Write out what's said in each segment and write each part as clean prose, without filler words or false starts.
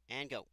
And go.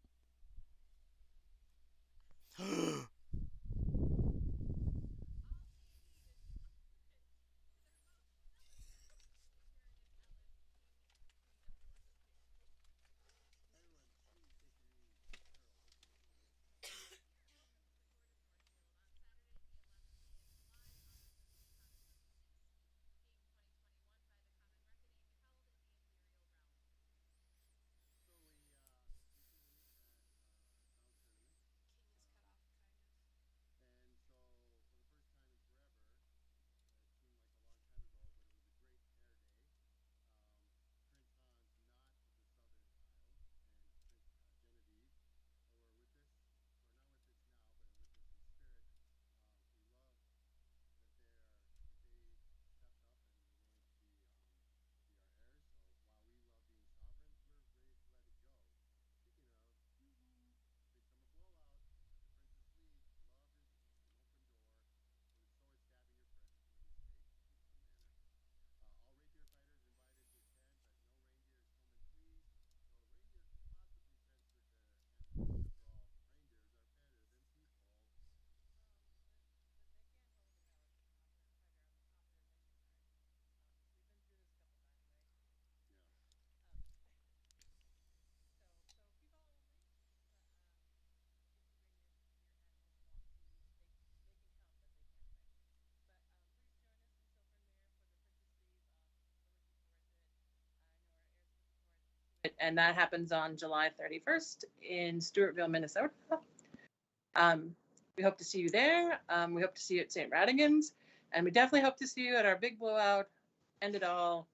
And that happens on July 31st in Stewartville, Minnesota. We hope to see you there. We hope to see you at St. Radigan's, and we definitely hope to see you at our big blowout, end it all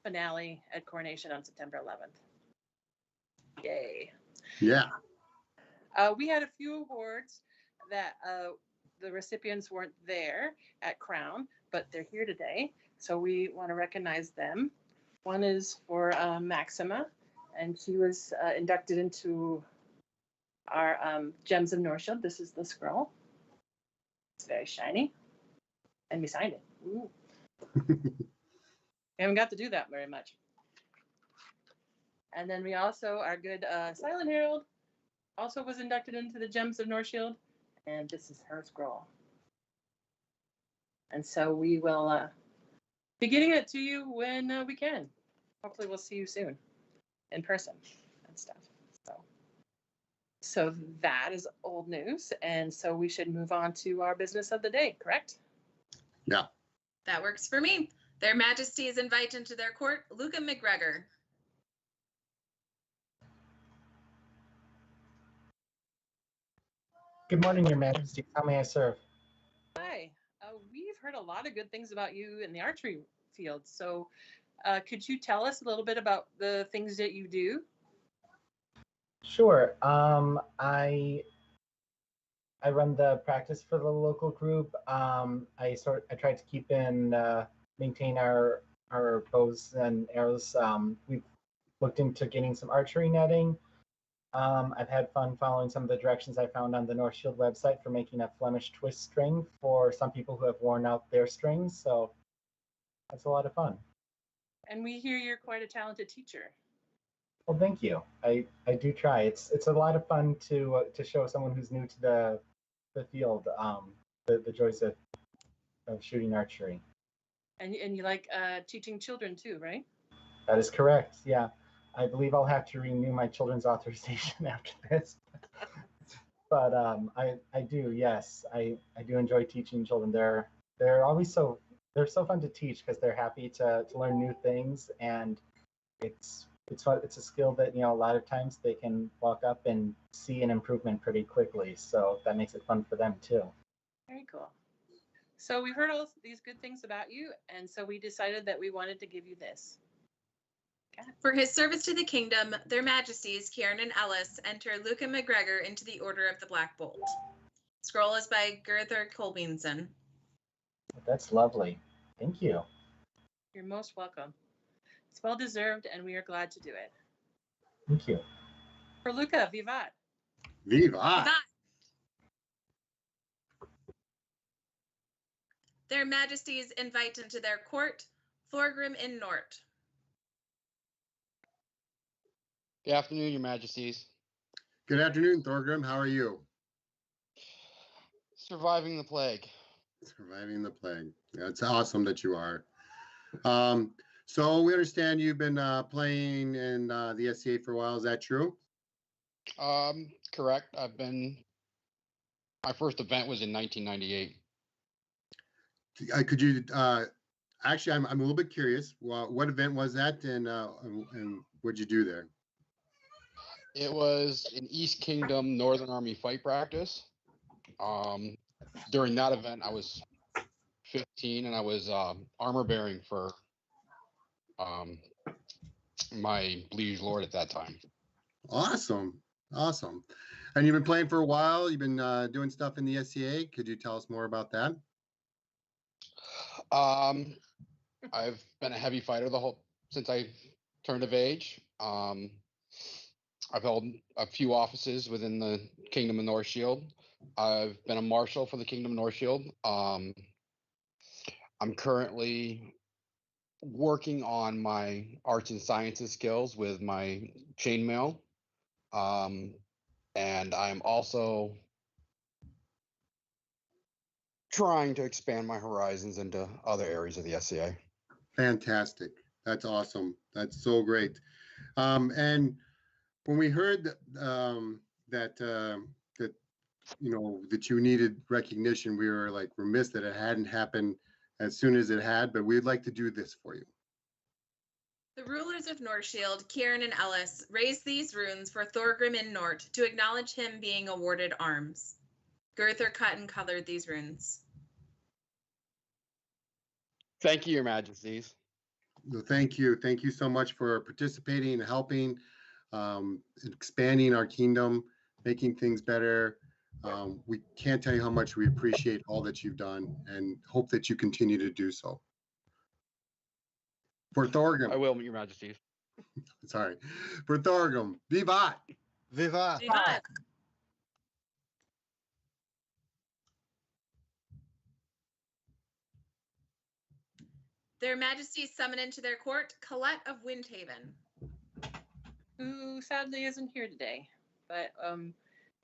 finale at Coronation on September 11th. Yay. Yeah. We had a few awards that the recipients weren't there at Crown, but they're here today. So we want to recognize them. One is for Maxima, and she was inducted into our Gems of Northshield. This is the scroll. It's very shiny. And we signed it. Ooh. We haven't got to do that very much. And then we also, our good Silent Herald also was inducted into the Gems of Northshield. And this is her scroll. And so we will be getting it to you when we can. Hopefully we'll see you soon in person and stuff. So that is old news. And so we should move on to our business of the day, correct? Yeah. That works for me. Their Majesties invite into their court Luca McGregor. Good morning, Your Majesty. How may I serve? Hi. We've heard a lot of good things about you in the archery field. So could you tell us a little bit about the things that you do? Sure. I run the practice for the local group. I try to keep and maintain our bows and arrows. We've looked into getting some archery netting. I've had fun following some of the directions I found on the Northshield website for making a Flemish twist string for some people who have worn out their strings. So that's a lot of fun. And we hear you're quite a talented teacher. Well, thank you. I do try. It's a lot of fun to show someone who's new to the field the joys of shooting archery. And you like teaching children too, right? That is correct. Yeah, I believe I'll have to renew my children's authorization after this. But I do. Yes, I do enjoy teaching children. They're always so fun to teach because they're happy to learn new things, and it's fun. It's a skill that a lot of times they can walk up and see an improvement pretty quickly. So that makes it fun for them too. Very cool. So we've heard all these good things about you, and so we decided that we wanted to give you this. For his service to the kingdom, their Majesties, Kieran and Ellis, enter Luca McGregor into the Order of the Black Bolt. Scroll is by Gerther Kolbinson. That's lovely. Thank you. You're most welcome. It's well deserved, and we are glad to do it. Thank you. For Luca, vivat. Viva. Their Majesties invite into their court Thorgrim in Nort. Good afternoon, Your Majesties. Good afternoon, Thorgrim. How are you? Surviving the plague. Surviving the plague. Yeah, it's awesome that you are. So we understand you've been playing in the SCA for a while. Is that true? Correct. My first event was in 1998. Could you actually? I'm a little bit curious. What event was that, and what'd you do there? It was an East Kingdom Northern Army fight practice. During that event, I was 15 and I was armor bearing for my liege lord at that time. Awesome, awesome. And you've been playing for a while. You've been doing stuff in the SCA. Could you tell us more about that? I've been a heavy fighter since I turned of age. I've held a few offices within the Kingdom of Northshield. I've been a marshal for the Kingdom of Northshield. I'm currently working on my arts and sciences skills with my chainmail. And I'm also trying to expand my horizons into other areas of the SCA. Fantastic. That's awesome. That's so great. And when we heard that that you needed recognition, we were like remiss that it hadn't happened as soon as it had, but we'd like to do this for you. The rulers of Northshield, Kieran and Ellis, raised these runes for Thorgrim in Nort to acknowledge him being awarded arms. Gurthur cut and colored these runes. Thank you, Your Majesties. So thank you. Thank you so much for participating and helping, expanding our kingdom, making things better. We can't tell you how much we appreciate all that you've done and hope that you continue to do so. For Thorgrim. I will, Your Majesties. Sorry. For Thorgrim, Vivat! Viva! Vivat! Their Majesties summon into their court Colette of Windhaven. Who sadly isn't here today, but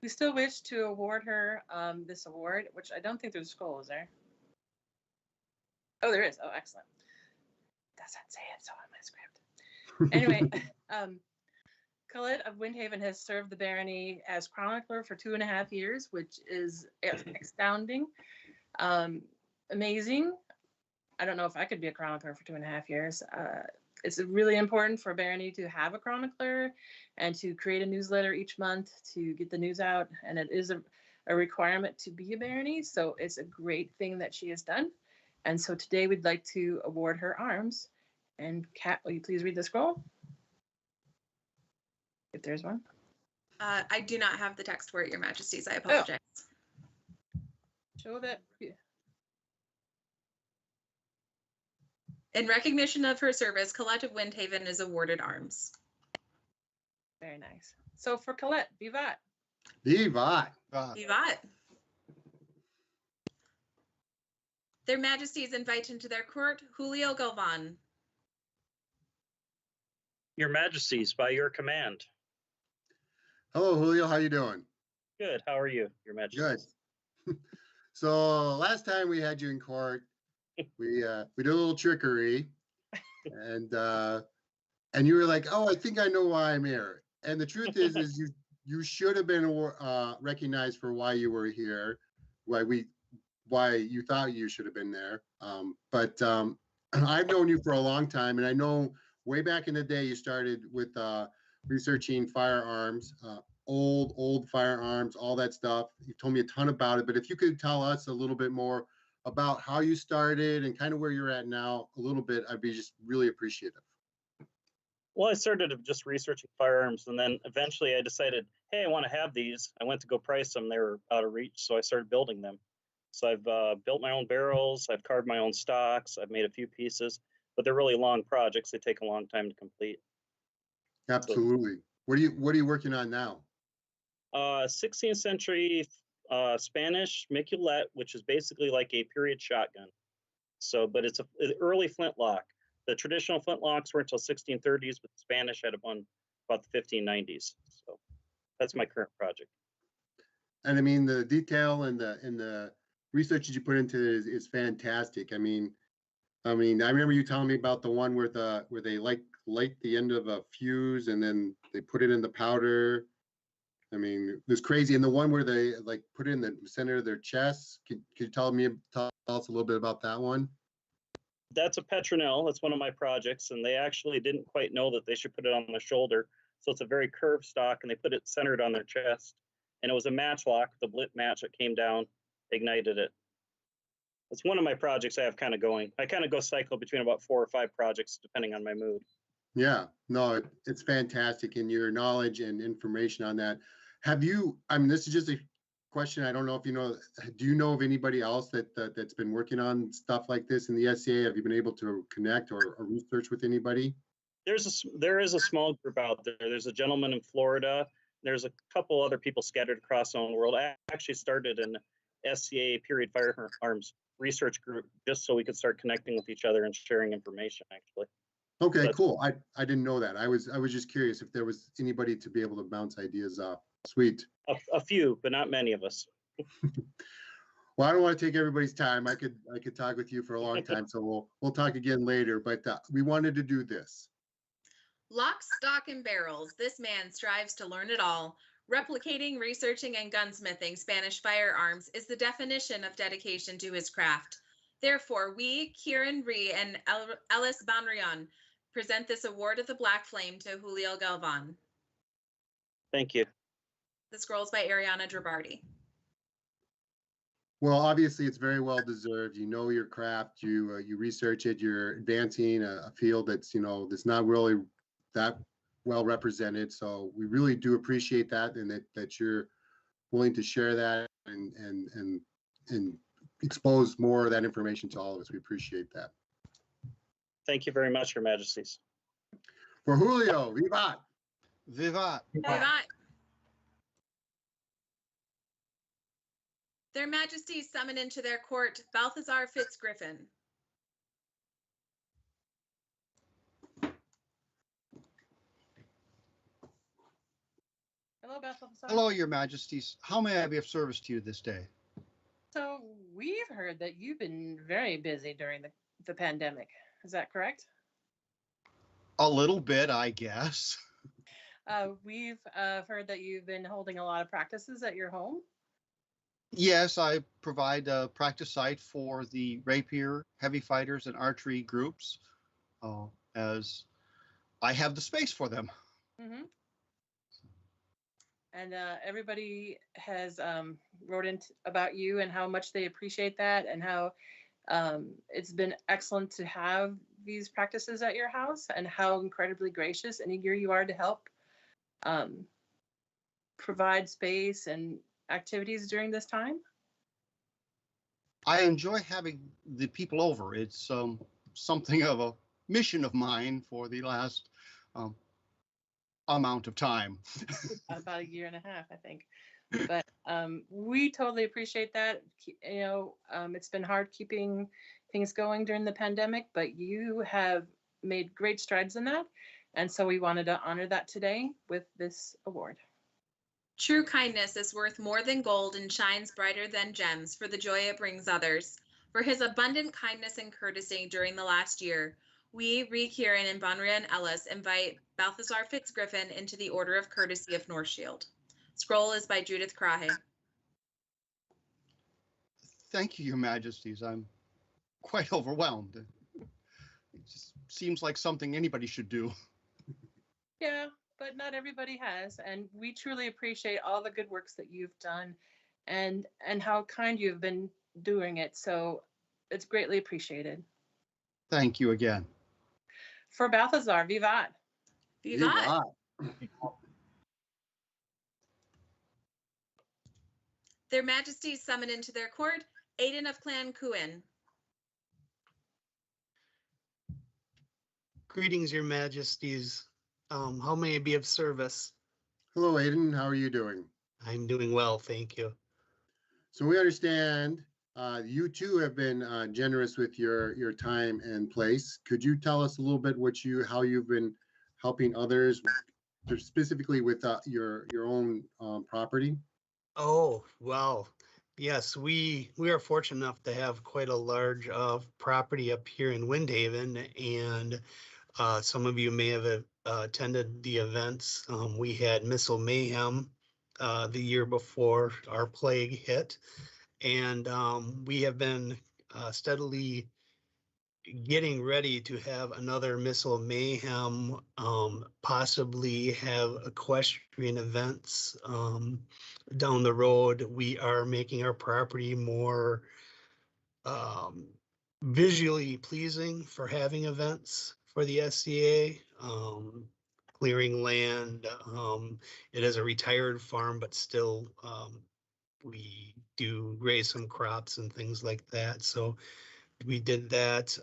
we still wish to award her this award, which I don't think there's a scroll, is there? Oh, there is. Oh, excellent. Doesn't say it so on my script. Anyway, Colette of Windhaven has served the barony as chronicler for 2.5 years, which is astounding, amazing. I don't know if I could be a chronicler for 2.5 years. It's really important for a barony to have a chronicler and to create a newsletter each month to get the news out. And it is a requirement to be a barony. So it's a great thing that she has done. And so today we'd like to award her arms. And Kat, will you please read the scroll? If there's one. I do not have the text for it, Your Majesties. I apologize. Show that. In recognition of her service, Colette of Windhaven is awarded arms. Very nice. So for Colette, Vivat. Vivat! Vivat. Their Majesties invite into their court Julio Galvan. Your Majesties, by your command. Hello, Julio. How you doing? Good. How are you, Your Majesties? Good. So last time we had you in court, we did a little trickery, and you were like, "Oh, I think I know why I'm here." And the truth is you should have been recognized for why you were here, why you thought you should have been there. But I've known you for a long time, and I know way back in the day you started with researching firearms, old firearms, all that stuff. You told me a ton about it, but if you could tell us a little bit more about how you started and kind of where you're at now a little bit, I'd be just really appreciative. Well, I started just researching firearms, and then eventually I decided, hey, I want to have these. I went to go price them. They were out of reach, so I started building them. So I've built my own barrels. I've carved my own stocks. I've made a few pieces, but they're really long projects. They take a long time to complete. Absolutely. What are you working on now? 16th century Spanish miculette, which is basically like a period shotgun. So, but it's an early flintlock. The traditional flintlocks were until 1630s, but the Spanish had one about the 1590s. So That's my current project. And I mean, the detail and the research that you put into it is fantastic. I mean, I remember you telling me about the one where they light the end of a fuse and then they put it in the powder. I mean, it was crazy. And the one where they like put it in the center of their chest. Could you tell us a little bit about that one? That's a Petronel. That's one of my projects, and they actually didn't quite know that they should put it on the shoulder. So it's a very curved stock, and they put it centered on their chest. And it was a match lock, the blit match that came down, ignited it. It's one of my projects I have kind of going. I kind of go cycle between about 4 or 5 projects depending on my mood. Yeah, no, it's fantastic, and your knowledge and information on that. Have you? I mean, this is just a question. I don't know if you know. Do you know of anybody else that's been working on stuff like this in the SCA? Have you been able to connect or research with anybody? There is a small group out there. There's a gentleman in Florida. There's a couple other people scattered across the whole world. I actually started an SCA period firearms research group just so we could start connecting with each other and sharing information, actually. Okay, cool. I didn't know that. I was just curious if there was anybody to be able to bounce ideas off. Sweet. A few, but not many of us. Well, I don't want to take everybody's time. I could talk with you for a long time, so we'll talk again later. But we wanted to do this. Lock, stock, and barrels. This man strives to learn it all. Replicating, researching, and gunsmithing Spanish firearms is the definition of dedication to his craft. Therefore, we, Kieran Ree and Ellis Banrion, present this award of the Black Flame to Julio Galvan. Thank you. The scrolls by Ariana Drabardi. Well, obviously, it's very well deserved. You know your craft. You research it. You're advancing a field that's that's not really that well represented. So we really do appreciate that, and that you're willing to share that and expose more of that information to all of us. We appreciate that. Thank you very much, Your Majesties. For Julio, vivat! Vivat. Vivat. Their Majesties summon into their court Balthazar Fitzgriffin. Hello, Balthazar. Hello, Your Majesties. How may I be of service to you this day? So we've heard that you've been very busy during the pandemic. Is that correct? A little bit, I guess. We've heard that you've been holding a lot of practices at your home. Yes, I provide a practice site for the rapier, heavy fighters, and archery groups, as I have the space for them. Mm-hmm. And everybody has wrote in about you and how much they appreciate that, and how it's been excellent to have these practices at your house, and how incredibly gracious and eager you are to help provide space and activities during this time. I enjoy having the people over. It's something of a mission of mine for the last amount of time. About a year and a half, I think. But we totally appreciate that. It's been hard keeping things going during the pandemic, but you have made great strides in that. And so we wanted to honor that today with this award. True kindness is worth more than gold and shines brighter than gems for the joy it brings others. For his abundant kindness and courtesy during the last year, we, Ree Kieran and Banrian Ellis, invite Balthazar Fitzgriffin into the Order of Courtesy of Northshield. Scroll is by Judith Krahe. Thank you, Your Majesties. I'm quite overwhelmed. It just seems like something anybody should do. Yeah, but not everybody has. And we truly appreciate all the good works that you've done and how kind you've been doing it. So it's greatly appreciated. Thank you again. For Balthazar, vivat. Vivat. Their Majesties summon into their court Aiden of Clan Cuin. Greetings, Your Majesties. How may I be of service? Hello, Aiden. How are you doing? I'm doing well, thank you. So we understand you too have been generous with your time and place. Could you tell us a little bit how you've been helping others specifically with your own property? Oh, well, yes, we are fortunate enough to have quite a large property up here in Windhaven, and some of you may have attended the events. We had Missile Mayhem the year before our plague hit, and we have been steadily getting ready to have another Missile Mayhem, possibly have equestrian events down the road. We are making our property more visually pleasing for having events for the SCA, clearing land. It is a retired farm, but still we do raise some crops and things like that. So we did that.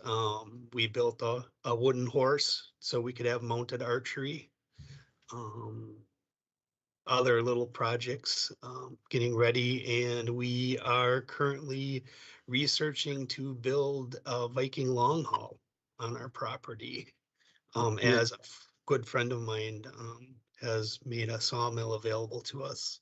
We built a wooden horse so we could have mounted archery. Other little projects getting ready, and we are currently researching to build a Viking long haul on our property. As a good friend of mine has made a sawmill available to us.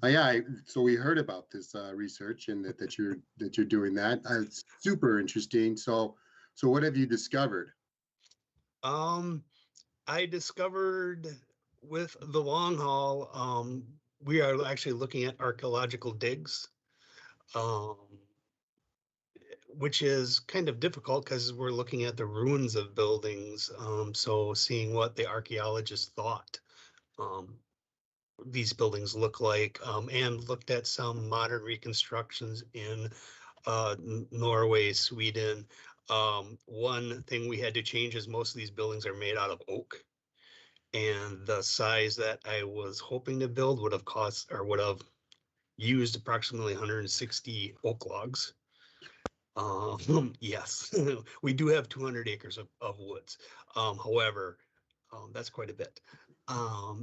Yeah, so we heard about this research and that you're doing that. It's super interesting. So what have you discovered? I discovered with the long haul, we are actually looking at archaeological digs, which is kind of difficult because we're looking at the ruins of buildings. So seeing what the archaeologists thought these buildings look like, and looked at some modern reconstructions in Norway, Sweden. One thing we had to change is most of these buildings are made out of oak. And the size that I was hoping to build would have cost or would have used approximately 160 oak logs. Yes, we do have 200 acres of woods. However, that's quite a bit.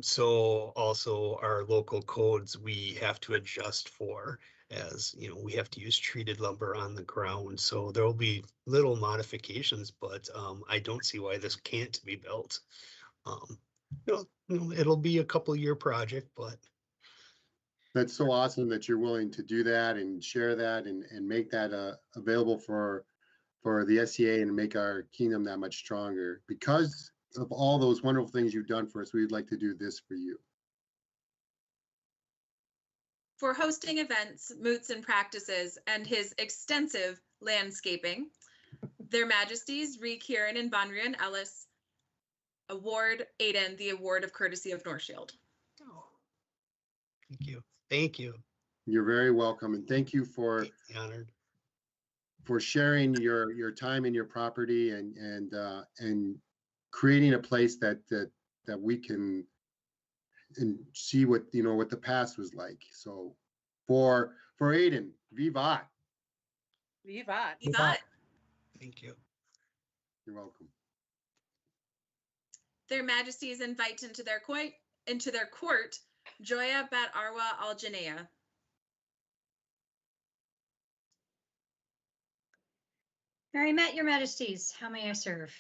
So also our local codes we have to adjust for, as you know, we have to use treated lumber on the ground. So there will be little modifications, but I don't see why this can't be built. It'll be a couple-year project, but That's so awesome that you're willing to do that and share that and make that available for the SCA and make our kingdom that much stronger. Because of all those wonderful things you've done for us, we'd like to do this for you. For hosting events, moots, and practices, and his extensive landscaping, Their Majesties Ree Kieran and Bonrian Ellis award Aiden the Award of Courtesy of Northshield. oh, thank you. Thank you. You're very welcome, and thank you for Honored. sharing your time and your property and creating a place that we can and see what what the past was like. So for Aiden, vivat. Vivat. Vivat. Thank you. You're welcome. Their Majesties invite into their court Joya Bat Arwa Al Janea. Mary Met, Your Majesties, how may I serve?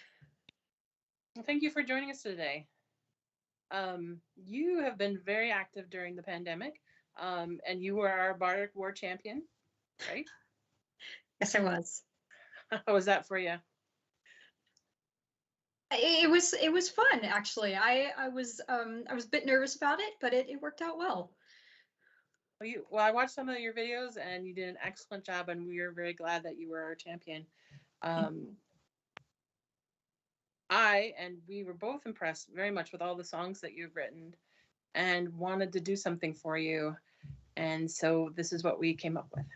Well, thank you for joining us today. You have been very active during the pandemic, and you were our Bardic War champion, right? Yes, I was. How was that for you? It was fun, actually. I was a bit nervous about it, but it worked out well. Well, I watched some of your videos, and you did an excellent job, and we are very glad that you were our champion. We were both impressed very much with all the songs that you've written and wanted to do something for you. And so this is what we came up with.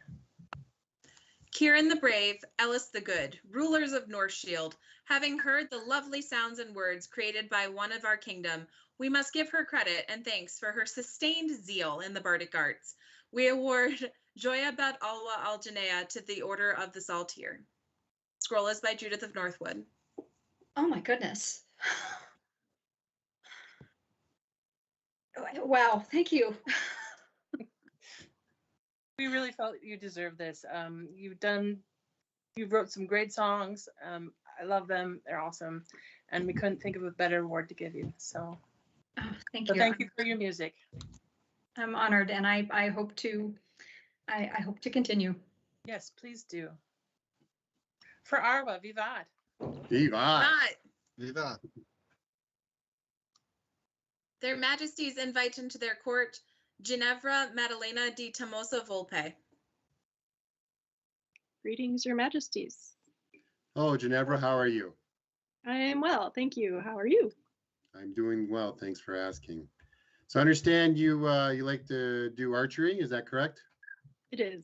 Kieran the Brave, Ellis the Good, rulers of Northshield, having heard the lovely sounds and words created by one of our kingdom, we must give her credit and thanks for her sustained zeal in the Bardic arts. We award Joya Bat Alwa Al Janea to the Order of the Saltire. Scroll is by Judith of Northwood. Oh my goodness. Wow, thank you. We really felt you deserve this. You wrote some great songs. I love them. They're awesome. And we couldn't think of a better award to give you. So Oh, thank So you. thank you for your music. I'm honored, and I hope to continue. Yes, please do. For Arwa, Vivad. Viva. Not. Viva. Their Majesties invite into their court Ginevra Maddalena di Tomoso Volpe. Greetings, Your Majesties. Oh, Ginevra, how are you? I am well, thank you. How are you? I'm doing well. Thanks for asking. So I understand you you like to do archery. Is that correct? It is.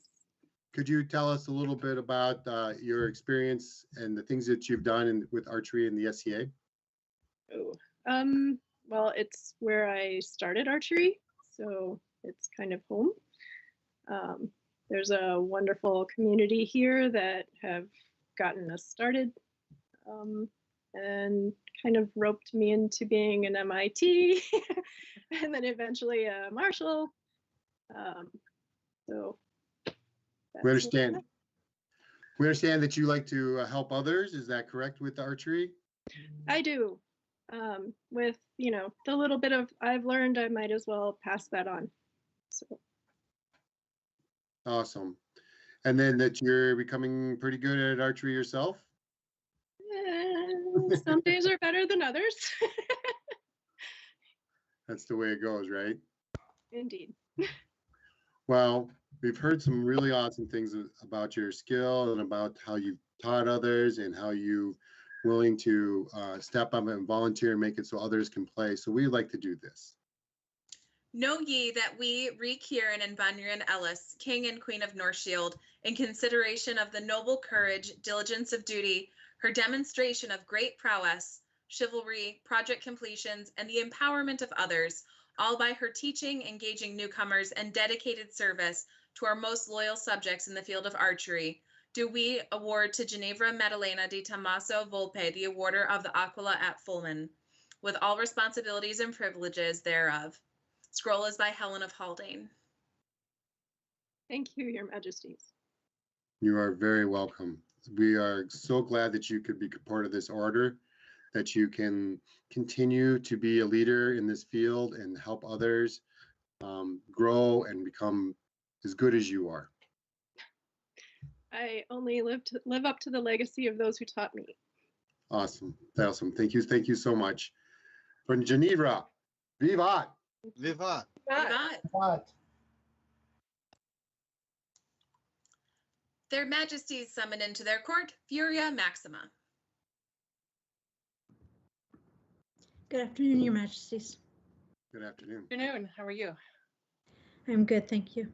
Could you tell us a little bit about your experience and the things that you've done with archery in the SCA? Oh, well, it's where I started archery, so it's kind of home. There's a wonderful community here that have gotten us started, and kind of roped me into being an MIT, and then eventually a marshal. So We that's where I'm understand. at. We understand that you like to help others. Is that correct with the archery? I do. With, the little bit of I've learned, I might as well pass that on. So Awesome. And then that you're becoming pretty good at archery yourself? some days are better than others. That's the way it goes, right? Indeed. Well, we've heard some really awesome things about your skill and about how you've taught others and how you willing to step up and volunteer and make it so others can play. So we'd like to do this. Know ye that we, Ree Kieran and Bunyan Ellis, King and Queen of Northshield, in consideration of the noble courage, diligence of duty, her demonstration of great prowess, chivalry, project completions, and the empowerment of others, all by her teaching, engaging newcomers, and dedicated service to our most loyal subjects in the field of archery, do we award to Ginevra Maddalena di Tommaso Volpe the awarder of the Aquila at Fulman, with all responsibilities and privileges thereof. Scroll is by Helen of Haldane. Thank you, Your Majesties. You are very welcome. We are so glad that you could be part of this order, that you can continue to be a leader in this field and help others grow and become as good as you are. I only live up to the legacy of those who taught me. Awesome. Awesome. Thank you. Thank you so much. From Ginevra, Vivat. Viva. Vivat. What? Their Majesties summon into their court Furia Maxima. Good afternoon, Your Majesties. Good afternoon. Good afternoon. How are you? I'm good, thank you.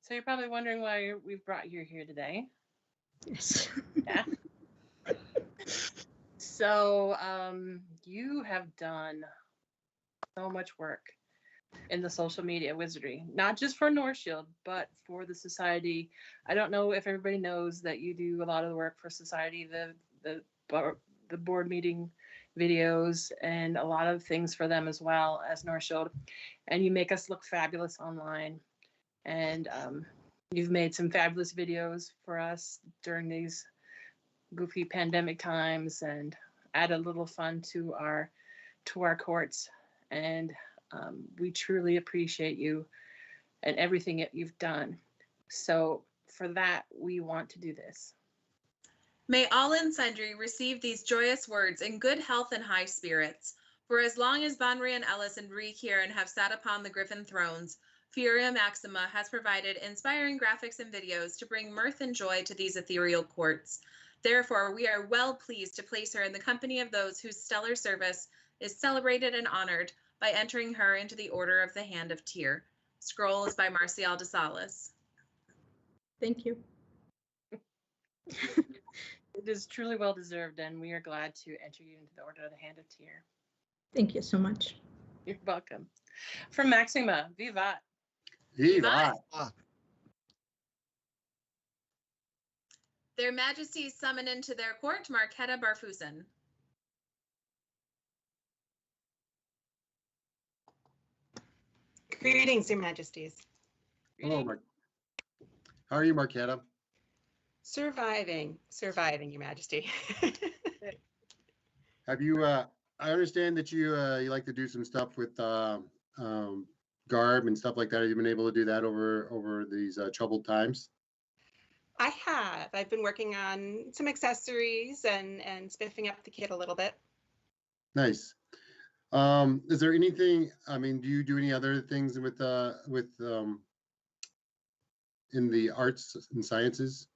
So you're probably wondering why we've brought you here today. Yes. Yeah. So you have done so much work in the social media wizardry, not just for Northshield, but for the society. I don't know if everybody knows that you do a lot of the work for society, the board meeting videos, and a lot of things for them as well as Northshield. And you make us look fabulous online. And you've made some fabulous videos for us during these goofy pandemic times and add a little fun to our courts. And we truly appreciate you and everything that you've done. So for that, we want to do this. May all and sundry receive these joyous words in good health and high spirits. For as long as Bonrian Ellis and Ree Kieran have sat upon the Griffin thrones, Furia Maxima has provided inspiring graphics and videos to bring mirth and joy to these ethereal courts. Therefore, we are well pleased to place her in the company of those whose stellar service is celebrated and honored by entering her into the Order of the Hand of Tyr. Scroll is by Marcial de Salas. Thank you. It is truly well deserved, and we are glad to enter you into the Order of the Hand of Tyr. Thank you so much. You're welcome. From Maxima, Vivat. Vivat. Their Majesties summon into their court Marquetta Barfusen. Greetings, Your Majesties. Hello, Mark. How are you, Marquetta? Surviving, Your Majesty. Have you I understand that you like to do some stuff with garb and stuff like that. Have you been able to do that over these troubled times? I have. I've been working on some accessories and spiffing up the kit a little bit. Nice. Is there anything? I mean, do you do any other things with in the arts and sciences?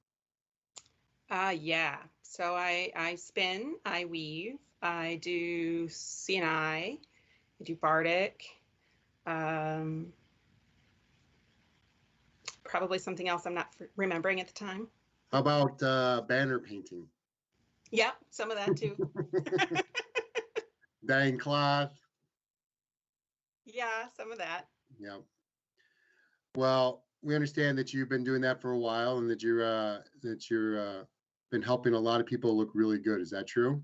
Yeah. So I spin, I weave, I do CNI, I do Bardic. Probably something else I'm not remembering at the time. How about banner painting? Yep, some of that too. Dyeing cloth. Yeah, some of that. Yeah. Well, we understand that you've been doing that for a while and that you're been helping a lot of people look really good. Is that true?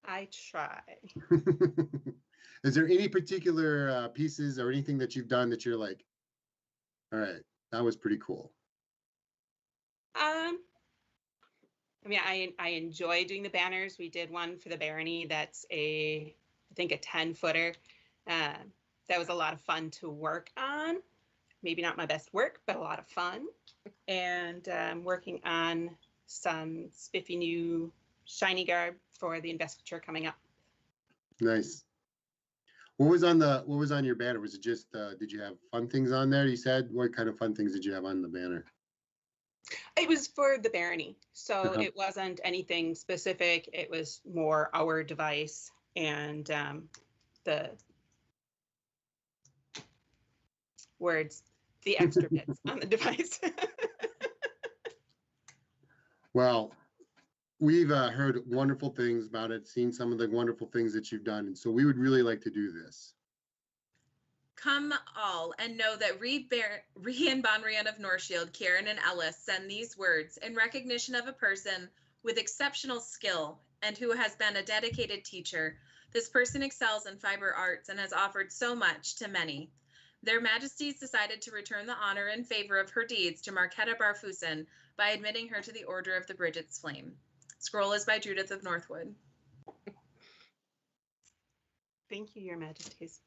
I try. Is there any particular pieces or anything that you've done that you're like, all right, that was pretty cool? I mean, I enjoy doing the banners. We did one for the Barony that's I think a 10-footer. That was a lot of fun to work on. Maybe not my best work, but a lot of fun. And working on some spiffy new shiny garb for the investiture coming up. Nice. What was on your banner? Was it just did you have fun things on there? You said, what kind of fun things did you have on the banner? It was for the Barony, so it wasn't anything specific. It was more our device and the words, the extra bits on the device. Well, we've heard wonderful things about it, seen some of the wonderful things that you've done, and so we would really like to do this. Come all and know that Ree and Bonrian of Northshield, Kieran and Ellis send these words in recognition of a person with exceptional skill and who has been a dedicated teacher. This person excels in fiber arts and has offered so much to many. Their Majesties decided to return the honor in favor of her deeds to Marquetta Barfusen by admitting her to the Order of the Bridget's Flame. Scroll is by Judith of Northwood. Thank you, Your Majesties.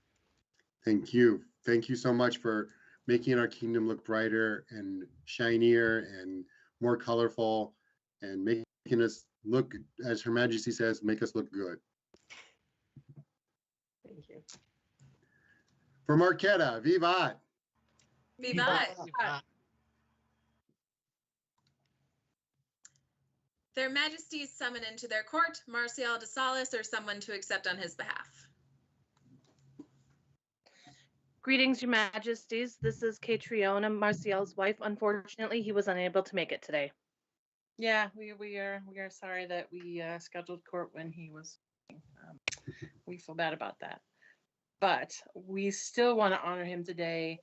Thank you. Thank you so much for making our kingdom look brighter and shinier and more colorful and making us look, as Her Majesty says, make us look good. Thank you. For Marquetta, vivat! Vivat! Their Majesties summon into their court Marcial de Salis or someone to accept on his behalf. Greetings, Your Majesties. This is Catriona, Marcial's wife. Unfortunately, he was unable to make it today. Yeah, we are sorry that we scheduled court when he was. We feel bad about that, but we still want to honor him today.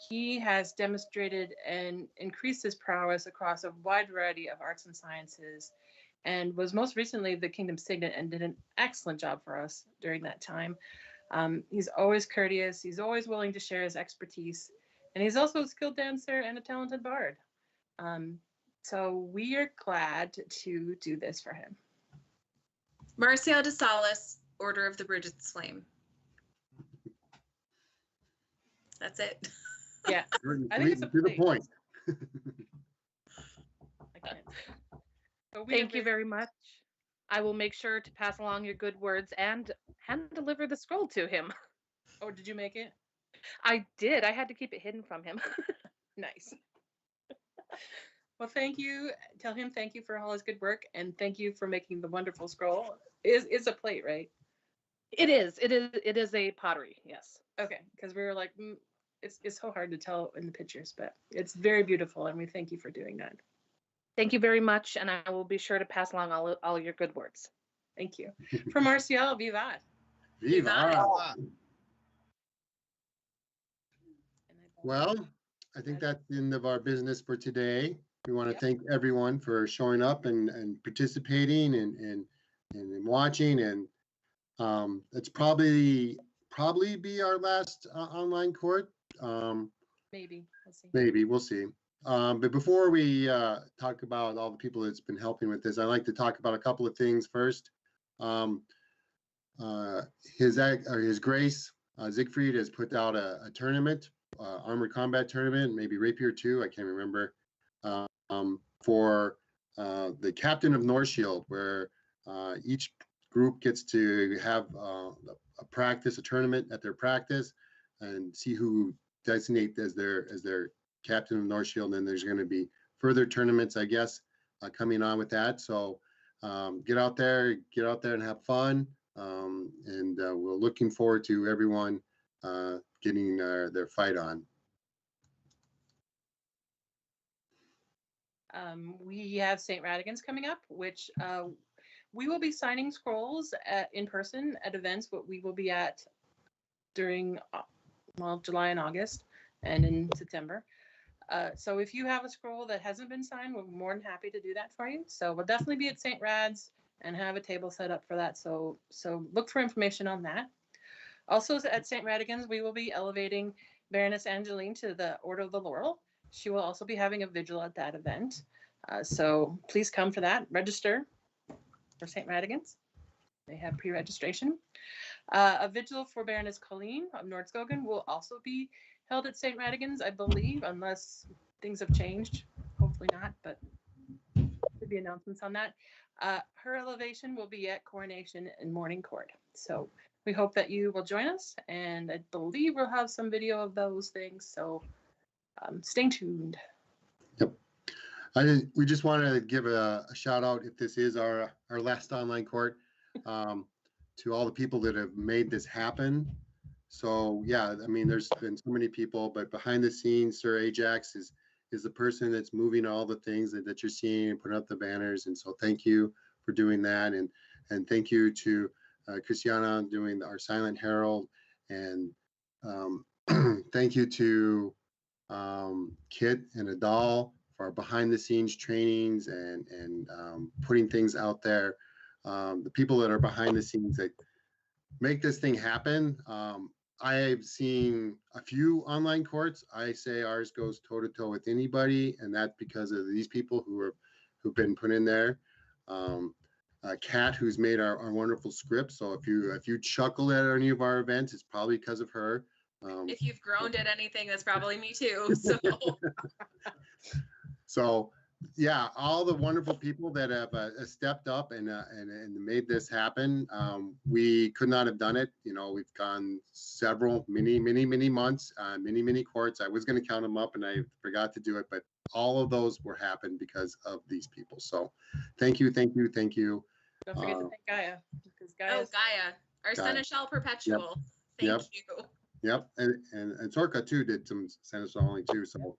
He has demonstrated and increased his prowess across a wide variety of arts and sciences, and was most recently the Kingdom Signet and did an excellent job for us during that time. He's always courteous. He's always willing to share his expertise, and he's also a skilled dancer and a talented bard. So we are glad to do this for him. Marcial de Salis, Order of the Bridget's Flame. That's it. Yeah, I think it's to the point. So Thank you very much. I will make sure to pass along your good words and hand deliver the scroll to him. Oh, did you make it? I did. I had to keep it hidden from him. Nice. Well, thank you. Tell him thank you for all his good work, and thank you for making the wonderful scroll. It's a plate, right? It is. It is a pottery. Yes. Okay, because we were like, it's so hard to tell in the pictures, but it's very beautiful, and we thank you for doing that. Thank you very much, and I will be sure to pass along all your good words. Thank you. For Marcial, vivat. Vivat. Well, I think that's the end of our business for today. We want to thank everyone for showing up and participating and watching. And it's probably be our last online court. Maybe. We'll see. Maybe. We'll see. But before we talk about all the people that's been helping with this, I'd like to talk about a couple of things first. His Grace Siegfried has put out a tournament, armored combat tournament, maybe Rapier 2, I can't remember, for the captain of Northshield, where each group gets to have a practice, a tournament at their practice, and see who designate as their captain of Northshield. And then there's going to be further tournaments, I guess, coming on with that. So get out there and have fun. And we're looking forward to everyone getting their fight on. We have St. Radigan's coming up, which we will be signing scrolls in person at events what we will be at during July and August and in September. So if you have a scroll that hasn't been signed, we're more than happy to do that for you. So we'll definitely be at St. Rad's and have a table set up for that. So look for information on that. Also at St. Radigan's, we will be elevating Baroness Angeline to the Order of the Laurel. She will also be having a vigil at that event. So please come for that. Register for St. Radigan's. They have pre-registration. A vigil for Baroness Colleen of Nordskogen will also be held at St. Radigan's, I believe, unless things have changed. Hopefully not, but there should be announcements on that. Her elevation will be at Coronation and Morning Court. So we hope that you will join us, and I believe we'll have some video of those things. So stay tuned. Yep. We just want to give a shout out, if this is our last online court, to all the people that have made this happen. So yeah, I mean, there's been so many people, but behind the scenes, Sir Ajax is the person that's moving all the things that you're seeing and putting up the banners. And so thank you for doing that. And thank you to Christiana doing our Silent Herald. And thank you to Kit and Adal for our behind the scenes trainings and putting things out there. The people that are behind the scenes that make this thing happen. I've seen a few online courts. I say ours goes toe to toe with anybody, and that's because of these people who've been put in there. Kat, who's made our wonderful script. So if you chuckle at any of our events, it's probably because of her. If you've groaned at anything, that's probably me too. So. So yeah, all the wonderful people that have stepped up and made this happen. We could not have done it. You know, we've gone several, many months, many courts. I was going to count them up and I forgot to do it, but all of those were happened because of these people. So thank you. Don't forget to thank Gaia. Gaia, our Seneschal Perpetual. Yep. Thank you. Yep, and Sorka too did some Seneschal only too. So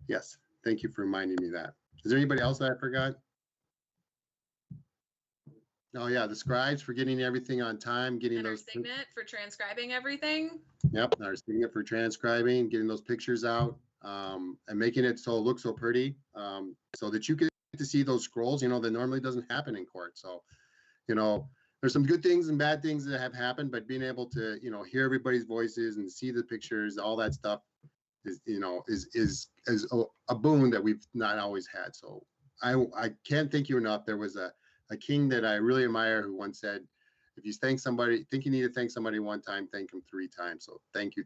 yes. Thank you for reminding me that. Is there anybody else that I forgot? Oh yeah, the scribes for getting everything on time, getting those. Our Signet for transcribing everything. Yep, our Signet for transcribing, getting those pictures out, and making it so it looks so pretty, so that you get to see those scrolls. You know, that normally doesn't happen in court. So, you know, there's some good things and bad things that have happened, but being able to, you know, hear everybody's voices and see the pictures, all that stuff. Is a boon that we've not always had. So I can't thank you enough. There was a king that I really admire who once said, if you think you need to thank somebody one time, thank him 3 times. So thank you.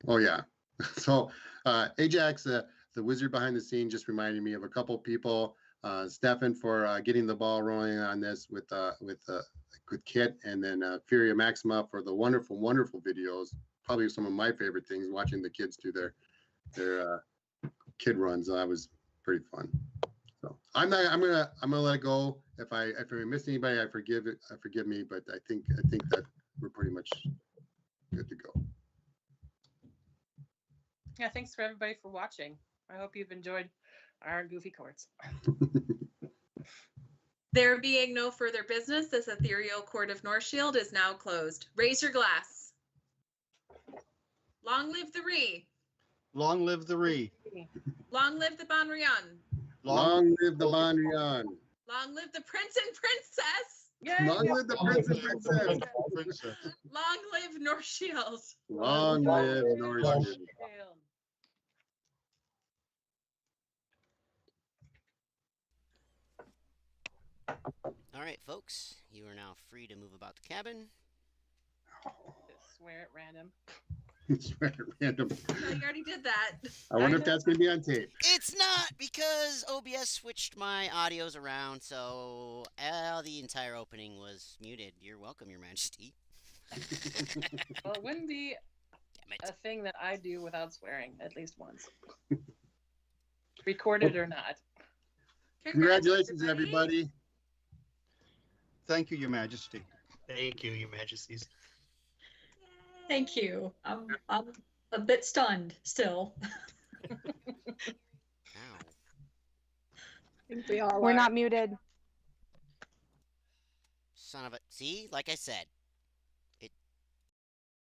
Oh yeah. So Ajax, the wizard behind the scene, just reminded me of a couple people. Stefan for getting the ball rolling on this with Kit, and then Furia Maxima for the wonderful videos. Probably some of my favorite things, watching the kids do their kid runs. That was pretty fun. So I'm gonna let it go. If I missed anybody, forgive me, but I think that we're pretty much good to go. Yeah, thanks for everybody for watching. I hope you've enjoyed our goofy courts. There being no further business, this ethereal court of Northshield is now closed. Raise your glass. Long live the Ree. Long live the Ree. Long live the Bonrion. Long live the Bonrion. Long live the Prince and Princess. Yay! Long live the Prince and Princess. Long live Northshield. Long live Northshield. All right, folks, you are now free to move about the cabin. Just swear at random. It's very random. No, you already did that. I wonder if that's going to be on tape. It's not, because OBS switched my audios around, so the entire opening was muted. You're welcome, Your Majesty. Well, it wouldn't be Damn it. a thing that I do without swearing at least once. Recorded or not. Congratulations, everybody. Thank you, Your Majesty. Thank you, Your Majesties. Thank you. I'm a bit stunned still. Ow. I think we all We're are. not muted. Son of a... See? Like I said.